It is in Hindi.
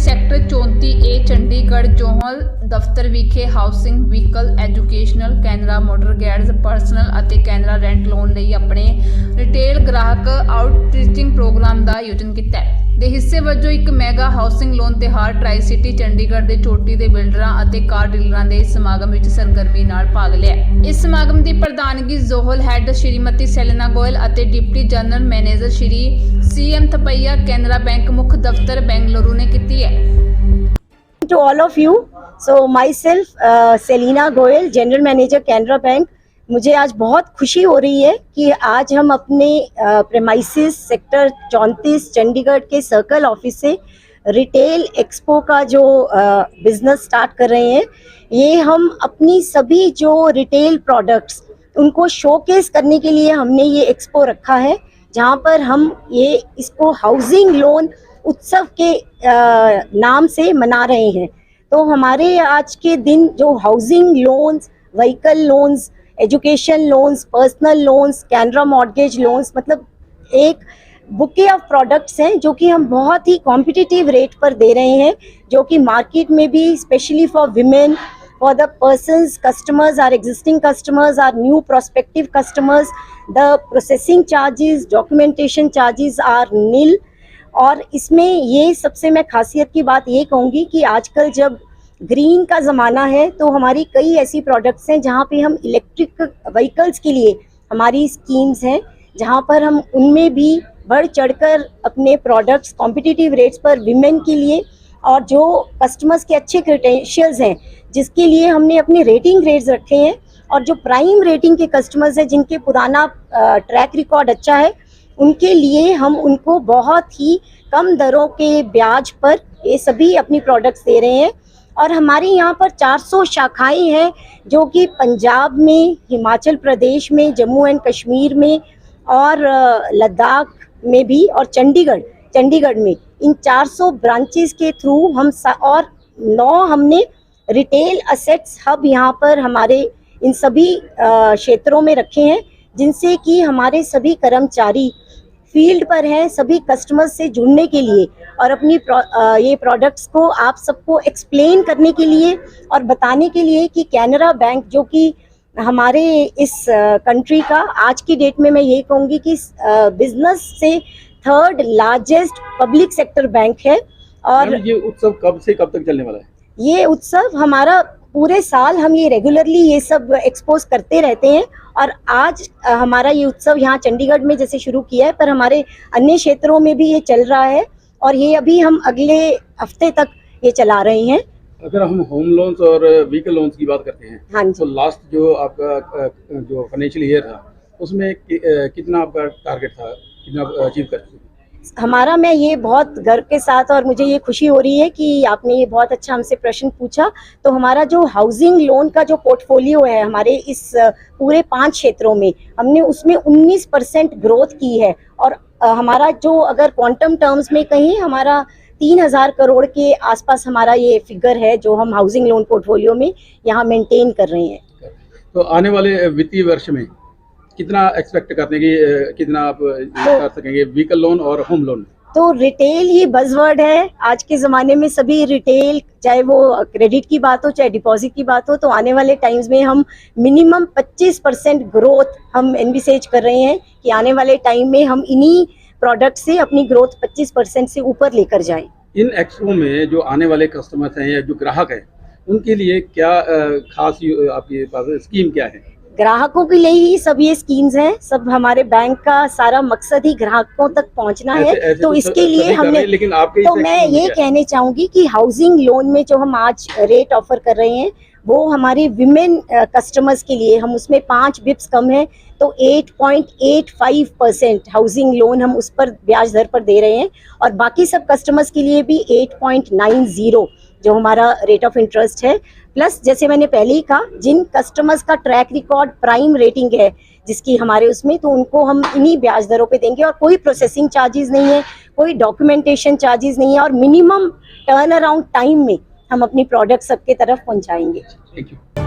ਸੈਕਟਰ 34A ਚੰਡੀਗੜ੍ਹ ਜੋਹਲ ਦਫ਼ਤਰ ਵਿਖੇ housing vehicle educational Canara motor ਗੈਡਸ ਪਰਸਨਲ ਅਤੇ ਕੈਨਰਾ ਰੈਂਟ ਲੋਨ ਲਈ ਆਪਣੇ ਰਿਟੇਲ ਗ੍ਰਾਹਕ ਆਊਟਰੀਚਿੰਗ ਪ੍ਰੋਗਰਾਮ ਦਾ ਆਯੋਜਨ ਕੀਤਾ ਹੈ। ਦੇ ਹਿੱਸੇ ਵਜੋਂ ਇੱਕ ਮੈਗਾ ਹਾਊਸਿੰਗ ਲੋਨ ਤਿਉਹਾਰ ਟਰਾਈ ਸਿਟੀ ਚੰਡੀਗੜ੍ਹ ਦੇ ਚੋਟੀ ਦੇ ਬਿਲਡਰਾਂ ਅਤੇ ਕਾਰ ਡੀਲਰਾਂ ਦੇ ਸਮਾਗਮ ਵਿੱਚ ਸਰਗਰਮੀ ਨਾਲ ਭਾਗ ਲਿਆ। ਇਸ ਸਮਾਗਮ ਦੀ ਪ੍ਰਧਾਨਗੀ ਜ਼ੋਹਲ ਹੈੱਡ ਸ਼੍ਰੀਮਤੀ ਸੈਲੇਨਾ ਗੋਇਲ ਅਤੇ ਡਿਪਟੀ ਜਨਰਲ ਮੈਨੇਜਰ ਸ਼੍ਰੀ CM ਥਪਈਆ ਕੈਨਰਾ बैंक मुख्य दफ्तर बेंगलुरु ने की है। To all of you, so myself Selina Goyal, general manager Canara Bank. मुझे आज बहुत खुशी हो रही है कि आज हम अपने प्रेमाइसिस सेक्टर 34 चंडीगढ़ के सर्कल ऑफिस से रिटेल एक्सपो का जो बिजनेस स्टार्ट कर रहे हैं। ये हम अपनी सभी जो रिटेल प्रोडक्ट्स उनको शोकेस करने के लिए हमने ये एक्सपो रखा है, जहाँ पर हम ये इसको हाउसिंग लोन उत्सव के नाम से मना रहे हैं। तो हमारे आज के दिन जो housing loans, vehicle loans, education loans, personal loans, Canara mortgage loans, मतलब एक बुके ऑफ प्रोडक्ट्स हैं जो कि हम बहुत ही कॉम्पिटिटिव रेट पर दे रहे हैं, जो कि मार्केट में भी specially for women, for the persons, customers, our existing customers, our new prospective customers, the processing charges, documentation charges are nil। और इसमें ये सबसे मैं खासियत की बात ये कहूँगी कि आजकल जब ग्रीन का ज़माना है तो हमारी कई ऐसी प्रोडक्ट्स हैं जहाँ पे हम इलेक्ट्रिक व्हीकल्स के लिए हमारी स्कीम्स हैं, जहाँ पर हम उनमें भी बढ़ चढ़कर अपने प्रोडक्ट्स कॉम्पिटिटिव रेट्स पर विमेन के लिए और जो कस्टमर्स के अच्छे क्रेडेंशियल्स हैं जिसके लिए हमने अपने रेटिंग ग्रेड्स रखे हैं, और जो प्राइम रेटिंग के कस्टमर्स हैं जिनके पुराना ट्रैक रिकॉर्ड अच्छा है, उनके लिए हम उनको बहुत ही कम दरों के ब्याज पर ये सभी अपनी प्रोडक्ट्स दे रहे हैं। और हमारे यहाँ पर 400 शाखाएं हैं जो कि पंजाब में, हिमाचल प्रदेश में, जम्मू एंड कश्मीर में और लद्दाख में भी, और चंडीगढ़ में इन 400 ब्रांचेस के थ्रू हम और 9 हमने रिटेल असेट्स हब यहाँ पर हमारे इन सभी क्षेत्रों में रखे हैं, जिनसे कि हमारे सभी कर्मचारी फील्ड पर हैं सभी कस्टमर्स से जुड़ने के लिए और अपनी ये प्रोडक्ट्स को आप सबको एक्सप्लेन करने के लिए और बताने के लिए कि कैनरा बैंक जो कि हमारे इस कंट्री का आज की डेट में मैं ये कहूँगी कि बिजनेस से 3rd largest public sector bank है। और ये उत्सव कब से कब तक चलने वाला है? ये उत्सव हमारा पूरे साल हम ये रेगुलरली ये सब एक्सपोज करते रहते हैं, और आज हमारा ये उत्सव यहाँ चंडीगढ़ में जैसे शुरू किया है, पर हमारे अन्य क्षेत्रों में भी ये चल रहा है और ये अभी हम अगले हफ्ते तक ये चला रहे हैं। अगर हम होम लोन्स और व्हीकल लोन्स की बात करते हैं, हाँ जी, तो लास्ट जो आपका जो फाइनेंशियल ईयर था उसमें कितना आपका टारगेट था, कितना अचीव कर चुके? हमारा, मैं ये बहुत गर्व के साथ और मुझे ये खुशी हो रही है कि आपने ये बहुत अच्छा हमसे प्रश्न पूछा। तो हमारा जो हाउसिंग लोन का जो पोर्टफोलियो है हमारे इस पूरे 5 क्षेत्रों में, हमने उसमें 19% ग्रोथ की है। और हमारा जो अगर क्वांटम टर्म्स में कहीं हमारा 3000 करोड़ के आसपास हमारा ये फिगर है जो हम हाउसिंग लोन पोर्टफोलियो में यहाँ मेंटेन कर रहे हैं। तो आने वाले वित्तीय वर्ष में कितना एक्सपेक्ट करते हैं कि कितना आप कर सकेंगे व्हीकल लोन और होम लोन? तो रिटेल ही बज़वर्ड है आज के ज़माने में, सभी रिटेल, चाहे वो क्रेडिट की बात हो चाहे डिपॉजिट की बात हो। तो आने वाले टाइम्स में हम मिनिमम 25% ग्रोथ हम एनविसेज कर रहे हैं कि आने वाले टाइम में हम इन्हीं प्रोडक्ट से अपनी ग्रोथ 25% से ऊपर लेकर जाएं। इन एक्सपो में जो आने वाले कस्टमर्स हैं या जो ग्राहक हैं, उनके लिए क्या खास आपके पास स्कीम क्या है? ग्राहकों के लिए ही सब ये स्कीम्स हैं। सब हमारे बैंक का सारा मकसद ही ग्राहकों तक पहुंचना है। तो इसके लिए हमने, लेकिन तो मैं ये कहने चाहूंगी कि हाउसिंग लोन में जो हम आज रेट ऑफर कर रहे हैं वो हमारे विमेन कस्टमर्स के लिए हम उसमें 5 बिप्स कम है, तो 8.85% हाउसिंग लोन हम उस पर ब्याज दर पर दे रहे हैं, और बाकी सब कस्टमर्स के लिए भी 8.90 जो हमारा रेट ऑफ इंटरेस्ट है। प्लस जैसे मैंने पहले ही कहा, जिन कस्टमर्स का ट्रैक रिकॉर्ड प्राइम रेटिंग है जिसकी हमारे उसमें, तो उनको हम इन्हीं ब्याज दरों पे देंगे, और कोई प्रोसेसिंग चार्जेस नहीं है, कोई डॉक्यूमेंटेशन चार्जेस नहीं है, और मिनिमम टर्न अराउंड टाइम में हम अपनी प्रोडक्ट सबके तरफ पहुंचाएंगे। Thank you.